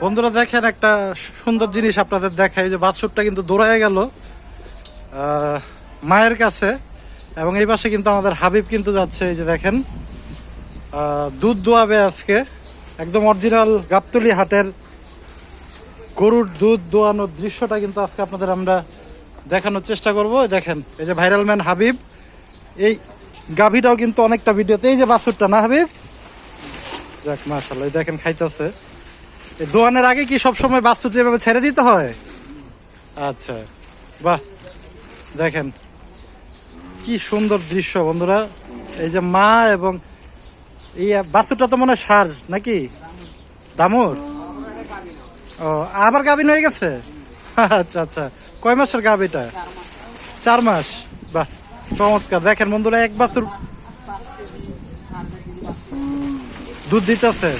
বন্ধুরা দেখেন একটা সুন্দর জিনিস আপনাদের দেখাই, যে বাছুরটা কিন্তু দৌড়ায় গেল মায়ের কাছে, এবং এই পাশে কিন্তু আমাদের হাবিব কিন্তু যাচ্ছে। এই যে দেখেন দুধ দোয়াবে আজকে, একদম অরিজিনাল গাবতলী হাটের গরুর দুধ দোয়ানোর দৃশ্যটা কিন্তু আজকে আপনাদের আমরা দেখানোর চেষ্টা করব। দেখেন এই যে ভাইরাল ম্যান হাবিব, এই গাভীটাও কিন্তু অনেকটা ভিডিওতে, এই যে বাছুরটা না হাবিব, যাক মাশাআল্লাহ দেখেন খাইতেছে। দোয়ানের আগে কি সবসময় বাছুর যেভাবে ছেড়ে দিতে হয়? আচ্ছা বাহ, দেখেন কি সুন্দর দৃশ্য বন্ধুরা। এই যে মা এবং এই বাছুরটা তো মনে হয় ষাঁড় নাকি দামুর? ও আবার গাভিন হয়ে গেছে? আচ্ছা আচ্ছা, কয় মাসের গাভিটা? 4 মাস। বাহ চমৎকার। দেখেন বন্ধুরা এক বাছুর দুধ দিতেছে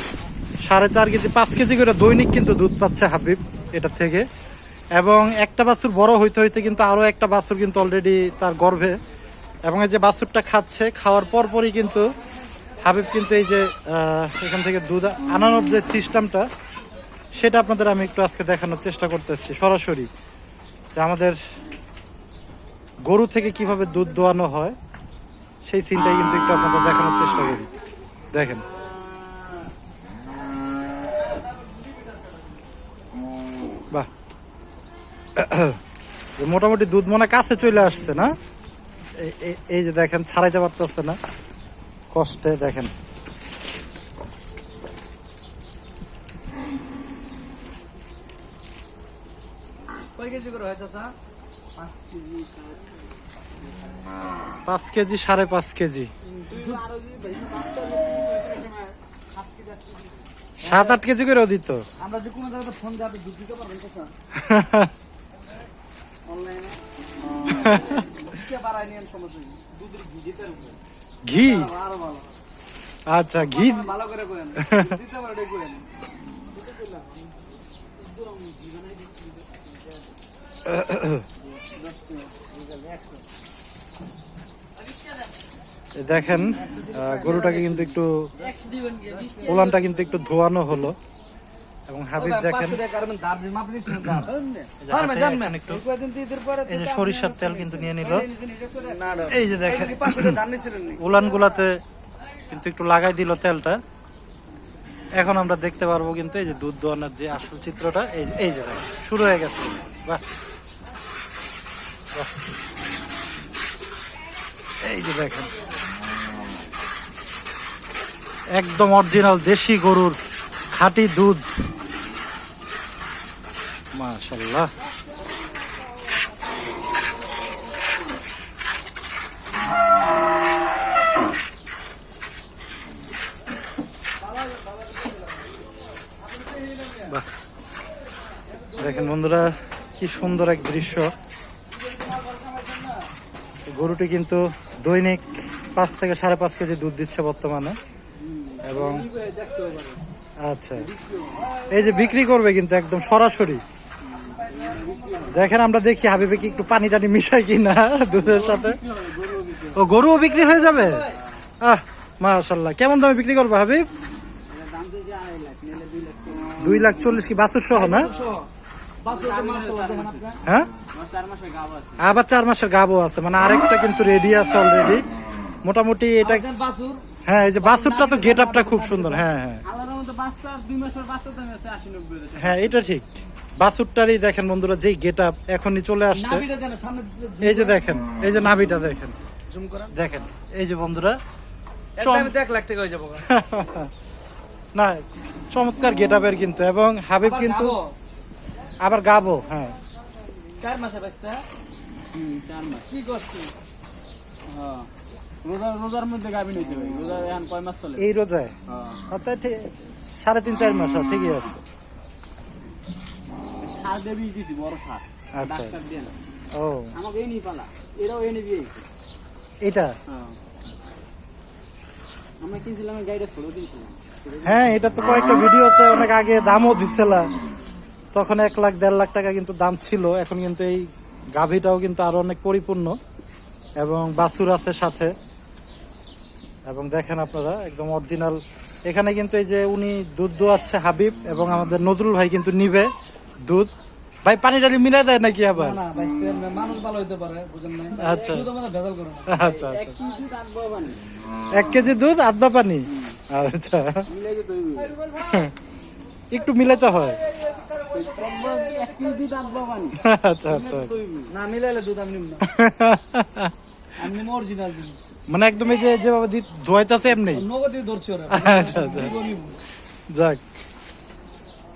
4.5 কেজি, 5 কেজি করে দৈনিক কিন্তু দুধ পাচ্ছে হাবিব এটা থেকে। এবং একটা বাছুর বড় হইতে হইতে কিন্তু আরো একটা বাছুর কিন্তু অলরেডি তার গর্ভে, এবং এই যে বাছুরটা খাচ্ছে, খাওয়ার পরপরই কিন্তু হাবিব কিন্তু এই যে এখান থেকে দুধ আনানোর যে সিস্টেমটা, সেটা আপনাদের আমি একটু আজকে দেখানোর চেষ্টা করতেছি সরাসরি, যে আমাদের গরু থেকে কিভাবে দুধ দোয়ানো হয় সেই সিনটাই কিন্তু একটু আপনাদের দেখানোর চেষ্টা করি। দেখেন বাহ, মোটামুটি দুধ মনে কাছে চলে আসছে না? এই যে দেখেন ছাড়াইতে পারতেছে না, কষ্টে। দেখেন কয় কেজি করে হয় চাচা? 5 কেজি 5.5 কেজি, 7-8 কেজি করেও দিত। আমরা যে কোনো জায়গাতে ফোন দিয়ে দুধ দিতে পারবেন চাচা? অনলাইনে বাড়াই নিয়ে সমস্যা নেই, দুধের ঘি দিতে ঘি? আরো ভালো। আচ্ছা ঘি ভালো করে করেন, দিতে পারে এটাই করেন। দেখেন গরুটাকে কিন্তু একটু ওলানটা কিন্তু একটু ধোয়ানো হলো, এবং হাবিব দেখেন এই যে সরিষার তেল কিন্তু নিয়ে নিল। এই যে দেখেন উলান গুলাতে কিন্তু একটু লাগাই দিল তেলটা। এখন আমরা দেখতে পারবো কিন্তু এই যে দুধ দোয়ানোর যে আসল চিত্রটা, এই যে শুরু হয়ে গেছে। বাহ, এই যে দেখেন একদম অরিজিনাল দেশি গরুর খাঁটি দুধ, মাশাআল্লাহ। দেখেন বন্ধুরা কি সুন্দর এক দৃশ্য। গরুটি কিন্তু দৈনিক 5 থেকে 5.5 কেজি দুধ দিচ্ছে বর্তমানে। এবং আচ্ছা এই যে বিক্রি করবে কিন্তু একদম সরাসরি। দেখেন আমরা দেখি হাবিবে কি একটু পানি টানি মিশাই কিনা দুধের সাথে। ও গরুও বিক্রি হয়ে যাবে? আহ মাশাআল্লাহ। কেমন দামে বিক্রি করবে হাবিব? 2,40,000 কি বাছুর সহ না? হ্যাঁ আবার 4 মাসের গাবও আছে, মানে আরেকটা কিন্তু রেডি আছে অলরেডি মোটামুটি। এটা হ্যাঁ এই যে বাছুরটা তো গেট আপটা খুব সুন্দর। হ্যাঁ হ্যাঁ হ্যাঁ এটা ঠিক। বাছুরটারই দেখেন বন্ধুরা যেই গেট আপ এখনই চলে আসছে। এই যে দেখেন এই যে নাভিটা দেখেন, দেখেন এই যে বন্ধুরা 1 লাখ টাকা হয়ে যাবো না, চমৎকার গেট আপের কিন্তু। এবং হাবিব কিন্তু আবার গাবো। হ্যাঁ 4 মাসে বাঁচতে 4 মাস কি কষ্ট। হ্যাঁ রোজার মধ্যে গাভিন হইছে ভাই। রোজা এখন কয় মাস চলে? এই রোজায় অর্থাৎ 3.5-4 মাস ঠিকই আছে। সার দেবি দিছি বড় সার। আচ্ছা ও আমাকে এই নি পালা, এরাও এনে দিয়েছে এটা। হ্যাঁ আমরা কিনছিলাম গাইডে ছোট দিয়েছিলাম। হ্যাঁ এটা তো কয়েকটা ভিডিওতে অনেক আগে দামও দিছিল, তখন 1 লাখ 1.5 লাখ টাকা কিন্তু দাম ছিল। এখন কিন্তু এই গাভীটাও কিন্তু আরো অনেক পরিপূর্ণ, এবং বাছুর আছে সাথে। এবং দেখেন আপনারা একদম অরিজিনাল এখানে কিন্তু এই যে উনি দুধ দোয়াচ্ছে হাবিব, এবং আমাদের নজরুল ভাই কিন্তু নিবে দুধ। ভাই পানি টানি মিলাই দেয় নাকি আবার? না বাইস্তে মানুষ ভালো হইতে পারে, বুঝেন নাই? আচ্ছা দুধ আমাদের ভেজাল করে না। আচ্ছা আচ্ছা, 1 কেজি দুধ আধা পানি। আচ্ছা, একটু মিলাইতে হয়। আচ্ছা আচ্ছা, না মিলাইলে দুধ আমি নিব না, আমি নিব অরিজিনাল জিনিস। মানে একদম এই যে যেভাবে ধোয়াইতেছে এমনি। নগদই ধরছি ওরা। আচ্ছা আচ্ছা, যাক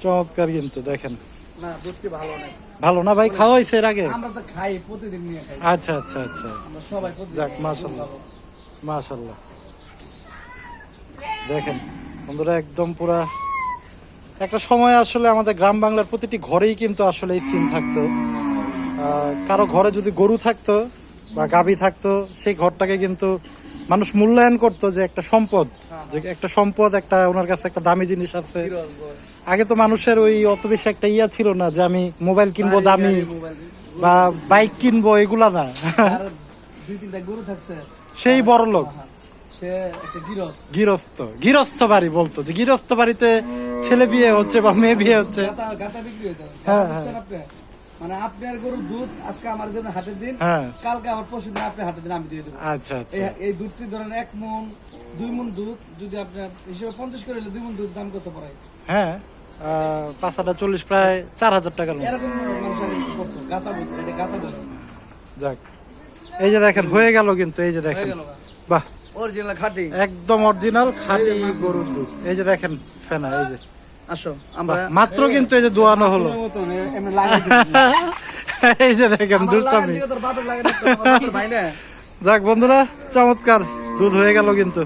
চমৎকার কিন্তু দেখেন। না দুধটি ভালো না। ভালো না ভাই? খাওয়া হয়েছে এর আগে? আমরা তো খাই, প্রতিদিন নিয়ে খাই আচ্ছা আচ্ছা আচ্ছা, আমরা সবাই প্রতিদিন। যাক মাশাআল্লাহ মাশাআল্লাহ। দেখেন বন্ধুরা, একদম পুরা একটা সময় আসলে আমাদের গ্রাম বাংলার প্রতিটি ঘরেই কিন্তু আসলে এই সিম থাকতো। কারো ঘরে যদি গরু থাকতো বা গাভী থাকতো, সেই ঘরটাকে কিন্তু মানুষ মূল্যায়ন করতো যে একটা সম্পদ, যে একটা সম্পদ, একটা ওনার কাছে একটা দামি জিনিস আছে। আগে তো মানুষের ওই অত বেশি একটা ইয়া ছিল না যে আমি মোবাইল কিনবো দামি বা বাইক কিনবো, এগুলা না। আর 2-3টা গরু থাকছে, সেই বড় লোক, সে একটা গৃহস্থ, গৃহস্থ বাড়ি বলতো যে গৃহস্থ বাড়িতে ছেলে বিয়ে হচ্ছে বা মেয়ে বিয়ে হচ্ছে। গাতা বিক্রি হইতো। হ্যাঁ, বুঝছেন আপনি? মানে আপনার গরুর দুধ আজকে আমার জন্য হাটের দিন, হ্যাঁ কালকে আমার পরশু দিন আপনার হাটের দিন আমি দিয়ে দেবো। আচ্ছা আচ্ছা, এই দুধটি ধরেন 1 মণ 2 মণ দুধ যদি আপনার হিসেবে 50 করে হলে 2 মণ দুধ দাম কত পড়ে? হ্যাঁ 5-40 প্রায় 4000 টাকার মতো। এরকম মানুষ আগে করতো, গাতা বলছে, এটা গাতা বলে। যাক, এই যে দেখেন হয়ে গেল কিন্তু, এই যে হয়ে দেখেন, গেল বাহ অরিজিনাল খাঁটি, একদম অরিজিনাল খাঁটি গরুর দুধ। এই যে দেখেন ফেনা, এই যে আসো আমরা মাত্র কিন্তু এই যে দোয়ানো হলো। মতন এমনি লাগিয়ে দিই। এই যে দেখেন আমার দুষ্টামি। লাগার জায়গা তোর বাপের লাগে না, তোর বাপের ভাই না। যাক বন্ধুরা, চমৎকার দুধ হয়ে গেল কিন্তু।